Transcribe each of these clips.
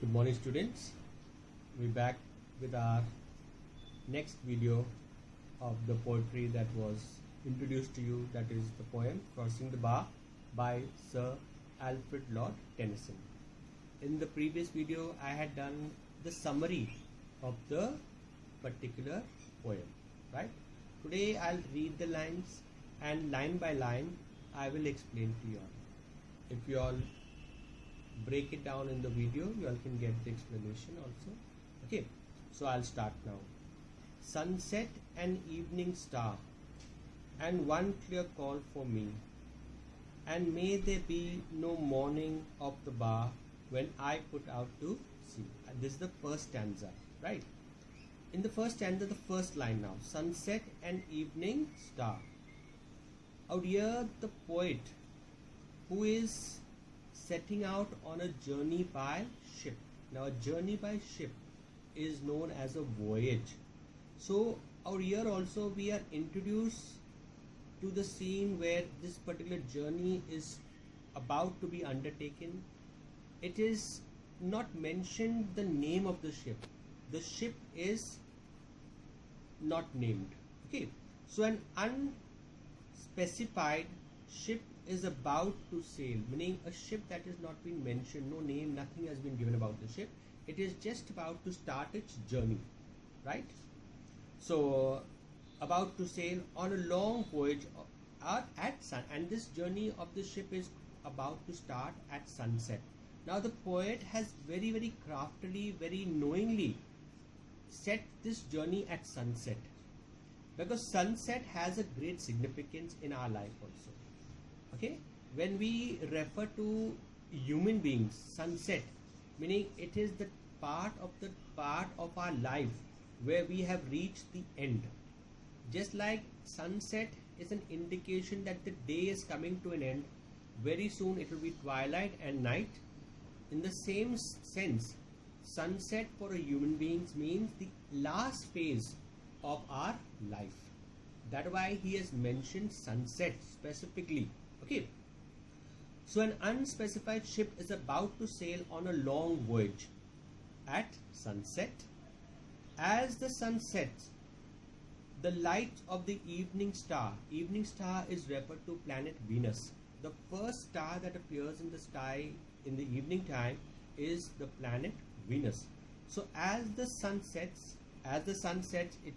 Good morning, students. We're back with our next video of the poetry that was introduced to you, that is the poem Crossing the Bar by Sir Alfred Lord Tennyson. In the previous video, I had done the summary of the particular poem, right? Today I'll read the lines and line by line I will explain to you all. If you all break it down in the video, you all can get the explanation also. Okay, so I'll start now. Sunset and evening star, and one clear call for me, and may there be no morning of the bar when I put out to sea. And this is the first stanza, right? In the first stanza, the first line now, sunset and evening star. Out here the poet who is setting out on a journey by ship. Now a journey by ship is known as a voyage. So out here also we are introduced to the scene where this particular journey is about to be undertaken. It is not mentioned the name of the ship. The ship is not named. Okay, so an unspecified ship is about to sail, meaning a ship that has not been mentioned, no name, nothing has been given about the ship. It is just about to start its journey, right? So about to sail on a long voyage at sun, and this journey of the ship is about to start at sunset. Now the poet has very craftily, very knowingly set this journey at sunset, because sunset has a great significance in our life also. Okay, when we refer to human beings, sunset meaning it is the part of our life where we have reached the end. Just like sunset is an indication that the day is coming to an end, very soon it will be twilight and night. In the same sense, sunset for a human being means the last phase of our life. That's why he has mentioned sunset specifically. Okay, so an unspecified ship is about to sail on a long voyage at sunset. As the sun sets, the light of the evening star is referred to planet Venus. The first star that appears in the sky in the evening time is the planet Venus. So as the sun sets, it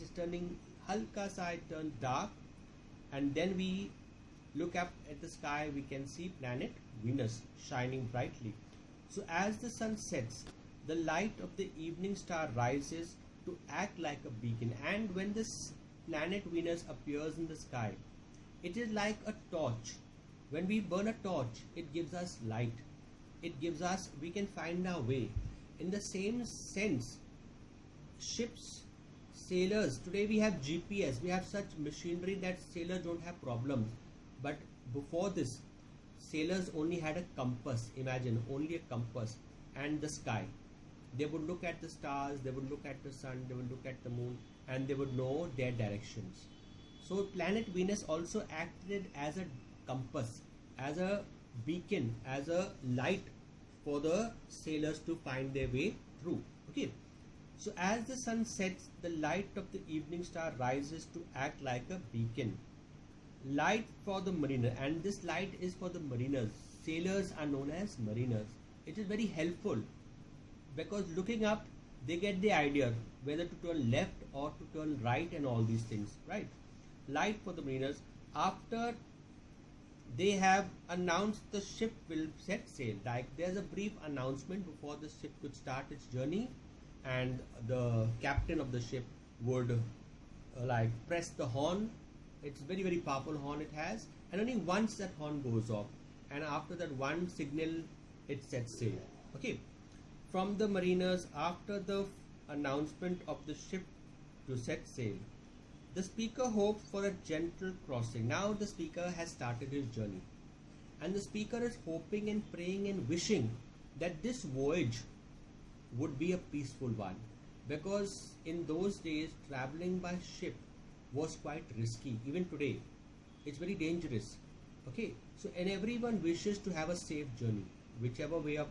is turning halka sa, it turns dark, and then we look up at the sky, we can see planet Venus shining brightly. So as the sun sets, the light of the evening star rises to act like a beacon, and when this planet Venus appears in the sky, it is like a torch. When we burn a torch, it gives us light. It gives us, we can find our way. In the same sense, ships, sailors, today we have GPS, we have such machinery that sailors don't have problems. But before this, sailors only had a compass. Imagine, only a compass and the sky. They would look at the stars, they would look at the sun, they would look at the moon, and they would know their directions. So planet Venus also acted as a compass, as a beacon, as a light for the sailors to find their way through. Okay, so as the sun sets, the light of the evening star rises to act like a beacon. Light for the mariner, and this light is for the mariners. Sailors are known as mariners. It is very helpful because looking up, they get the idea whether to turn left or to turn right and all these things, right? Light for the mariners. After they have announced the ship will set sail, like there's a brief announcement before the ship could start its journey, and the captain of the ship would like press the horn. It's very powerful horn it has, and only once that horn goes off, and after that one signal it sets sail. Okay, from the mariners, after the announcement of the ship to set sail, the speaker hoped for a gentle crossing. Now the speaker has started his journey, and the speaker is hoping and praying and wishing that this voyage would be a peaceful one, because in those days traveling by ship was quite risky. Even today it's very dangerous. Okay, so and everyone wishes to have a safe journey, whichever way of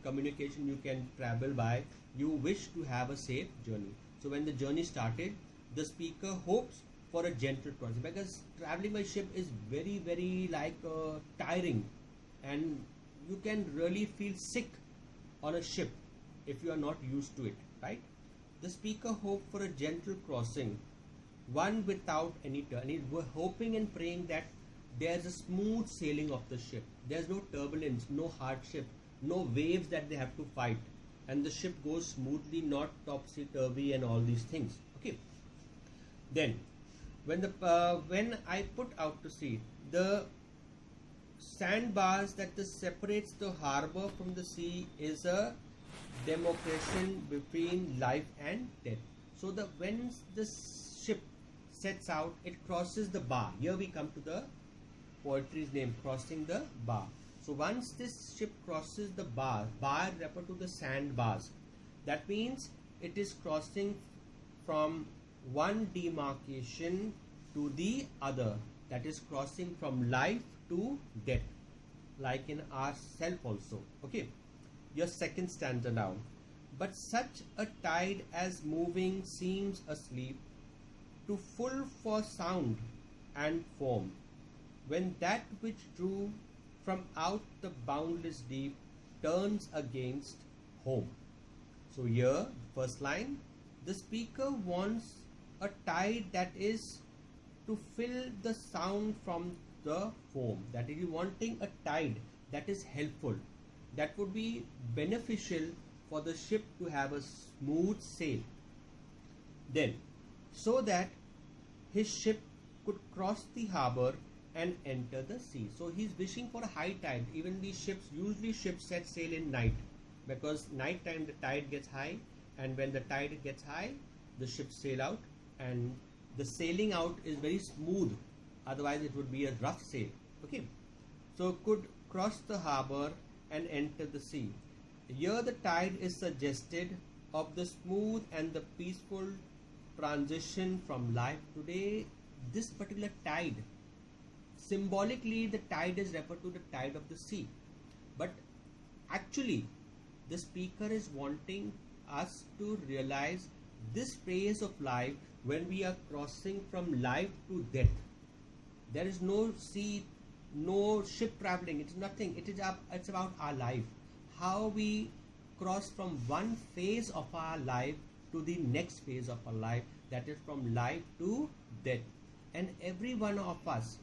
communication you can travel by, you wish to have a safe journey. So when the journey started, the speaker hopes for a gentle crossing, because traveling by ship is very, very tiring, and you can really feel sick on a ship if you are not used to it, right? The speaker hoped for a gentle crossing, one without any turn. He's hoping and praying that there's a smooth sailing of the ship. There's no turbulence, no hardship, no waves that they have to fight, and the ship goes smoothly, not topsy-turvy and all these things. Okay. Then, when I put out to sea, the sandbars that separates the harbor from the sea is a demarcation between life and death. So when the ship sets out, it crosses the bar. Here we come to the poetry's name, crossing the bar. So once this ship crosses the bar refer to the sandbars. That means it is crossing from one demarcation to the other. That is crossing from life to death, like in ourself also. Okay. Your second stanza now. But such a tide as moving seems asleep, too full for sound and form, when that which drew from out the boundless deep turns against home. So here, first line, the speaker wants a tide that is to fill the sound from the foam. That is wanting a tide that is helpful, that would be beneficial for the ship to have a smooth sail. Then, so that his ship could cross the harbor and enter the sea. So he's wishing for a high tide. Even these ships, usually ships set sail in night, because night time the tide gets high, and when the tide gets high, the ships sail out, and the sailing out is very smooth. Otherwise it would be a rough sail. Okay. So could cross the harbor and enter the sea. Here the tide is suggested of the smooth and the peaceful transition from life. Today, this particular tide, symbolically the tide is referred to the tide of the sea, but actually the speaker is wanting us to realize this phase of life when we are crossing from life to death. There is no sea, no ship traveling, it's nothing. It's about our life, how we cross from one phase of our life to the next phase of our life, that is from life to death. And every one of us,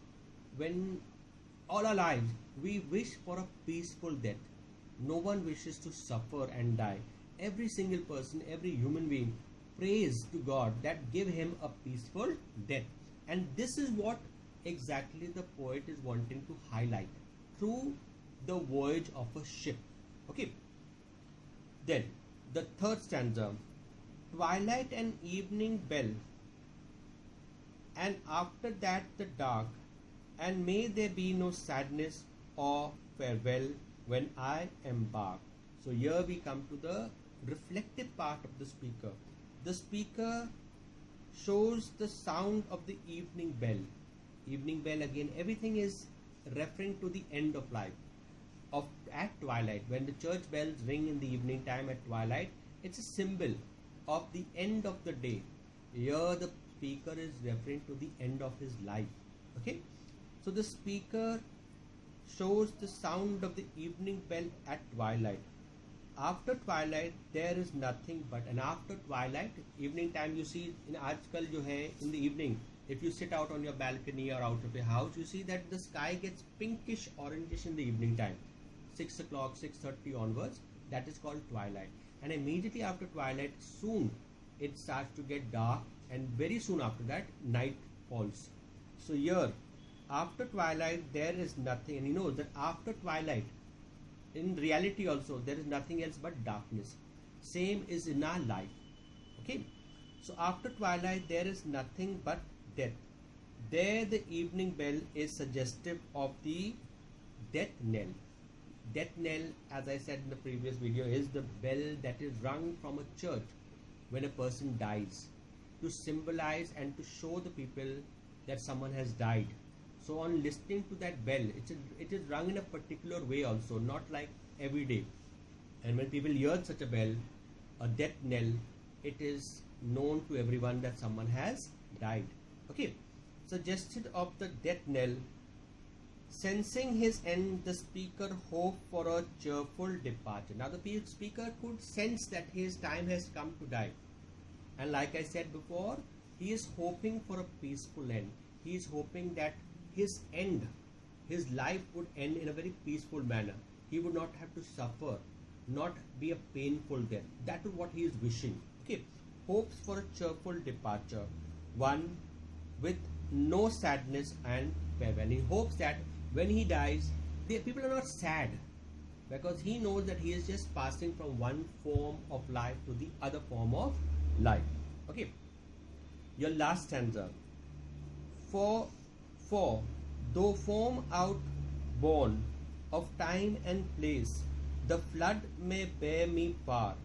when all our lives, we wish for a peaceful death. No one wishes to suffer and die. Every single person, every human being prays to God that give him a peaceful death. And this is what exactly the poet is wanting to highlight through the voyage of a ship. Okay. Then the third stanza. Twilight and evening bell, and after that the dark, and may there be no sadness or farewell when I embark. So here we come to the reflective part of the speaker. The speaker shows the sound of the evening bell. Evening bell, again, everything is referring to the end of life. At twilight, when the church bells ring in the evening time at twilight, it's a symbol of the end of the day. Here the speaker is referring to the end of his life. Okay, so the speaker shows the sound of the evening bell at twilight. After twilight there is nothing but, and after twilight, evening time, you see in aajkal jo hai, in the evening, if you sit out on your balcony or out of your house, you see that the sky gets pinkish orangish in the evening time, 6 o'clock, 6:30 onwards. That is called twilight. And immediately after twilight, soon it starts to get dark, and very soon after that night falls. So here, after twilight there is nothing, and you know that after twilight, in reality also, there is nothing else but darkness. Same is in our life. Okay, so after twilight there is nothing but death. There the evening bell is suggestive of the death knell. Death knell, as I said in the previous video, is the bell that is rung from a church when a person dies, to symbolize and to show the people that someone has died. So on listening to that bell, it is rung in a particular way also, not like every day. And when people hear such a bell, a death knell, it is known to everyone that someone has died. Okay, suggested of the death knell. Sensing his end, the speaker hoped for a cheerful departure. Now the speaker could sense that his time has come to die. And like I said before, he is hoping for a peaceful end. He is hoping that his end, his life would end in a very peaceful manner. He would not have to suffer, not be a painful death. That is what he is wishing. Okay, hopes for a cheerful departure, one with no sadness and farewell. He hopes that when he dies, people are not sad, because he knows that he is just passing from one form of life to the other form of life. Okay, your last stanza. For though form outborn of time and place, the flood may bear me far.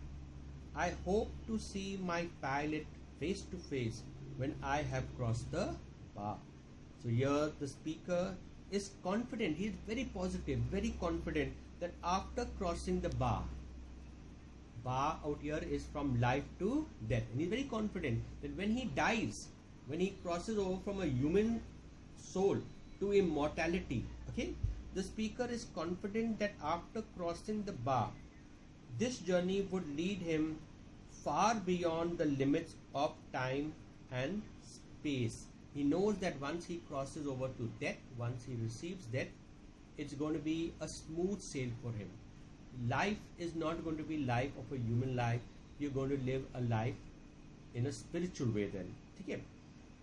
I hope to see my pilot face to face when I have crossed the bar. So here the speaker is confident, he is very positive, very confident that after crossing the bar out here is from life to death, and he is very confident that when he dies, when he crosses over from a human soul to immortality, okay, the speaker is confident that after crossing the bar, this journey would lead him far beyond the limits of time and space. He knows that once he crosses over to death, once he receives death, it's going to be a smooth sail for him. Life is not going to be life of a human life. You're going to live a life in a spiritual way then. Okay?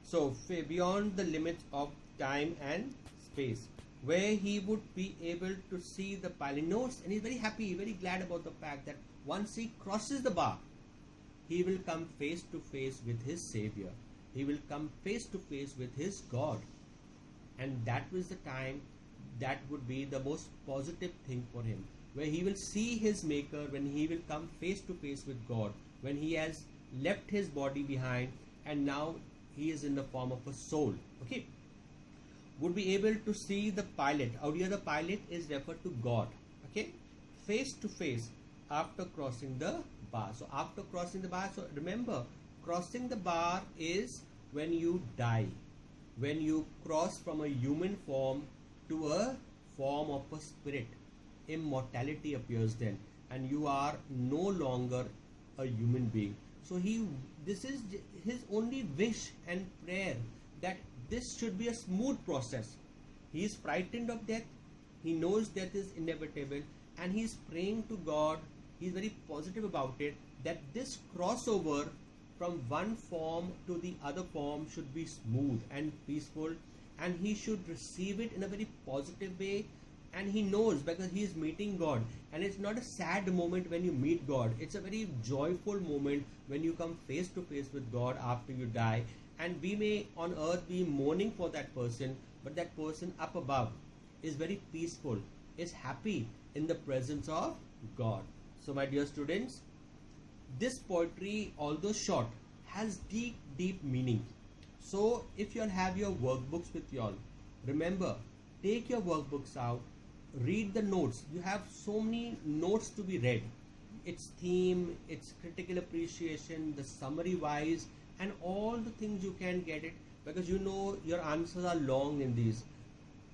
So beyond the limits of time and space, where he would be able to see the pilot. He knows, and he's very happy, very glad about the fact that once he crosses the bar, he will come face to face with his Savior. He will come face to face with his God. And that was the time that would be the most positive thing for him, where he will see his Maker, when he will come face to face with God, when he has left his body behind and now he is in the form of a soul. Okay, would be able to see the pilot. Out here the pilot is referred to God. Okay, face to face after crossing the bar. So after crossing the bar, so remember, crossing the bar is when you die, when you cross from a human form to a form of a spirit. Immortality appears then, and you are no longer a human being. So this is his only wish and prayer, that this should be a smooth process. He is frightened of death. He knows death is inevitable, and he is praying to God. He is very positive about it, that this crossover from one form to the other form should be smooth and peaceful, and he should receive it in a very positive way. And he knows, because he is meeting God, and it's not a sad moment when you meet God. It's a very joyful moment when you come face to face with God after you die. And we may on earth be mourning for that person, but that person up above is very peaceful, is happy in the presence of God. So my dear students, this poetry, although short, has deep, deep meaning. So if you all have your workbooks with you all, remember, take your workbooks out, read the notes. You have so many notes to be read. Its theme, its critical appreciation, the summary wise, and all the things you can get it, because you know your answers are long in these.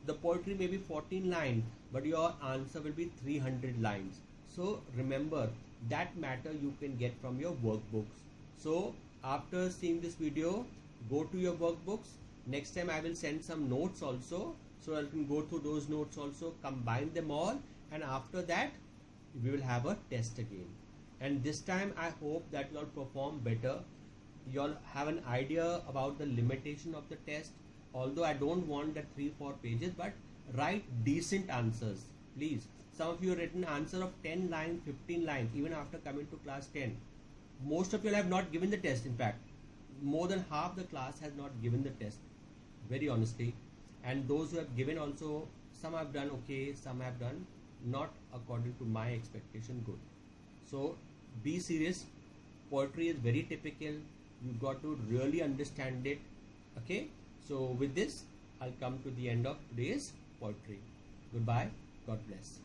The poetry may be 14 lines, but your answer will be 300 lines. So remember, that matter you can get from your workbooks. So after seeing this video, go to your workbooks. Next time I will send some notes also, so I can go through those notes also, combine them all, and after that we will have a test again. And this time I hope that you all perform better. You all have an idea about the limitation of the test. Although I don't want that 3-4 pages, but write decent answers, please. Some of you have written answer of 10 lines, 15 lines, even after coming to class 10. Most of you have not given the test. In fact, more than half the class has not given the test, very honestly. And those who have given also, some have done okay, some have done not according to my expectation good. So be serious. Poetry is very typical. You've got to really understand it. Okay, so with this I'll come to the end of today's poetry. Goodbye. God bless.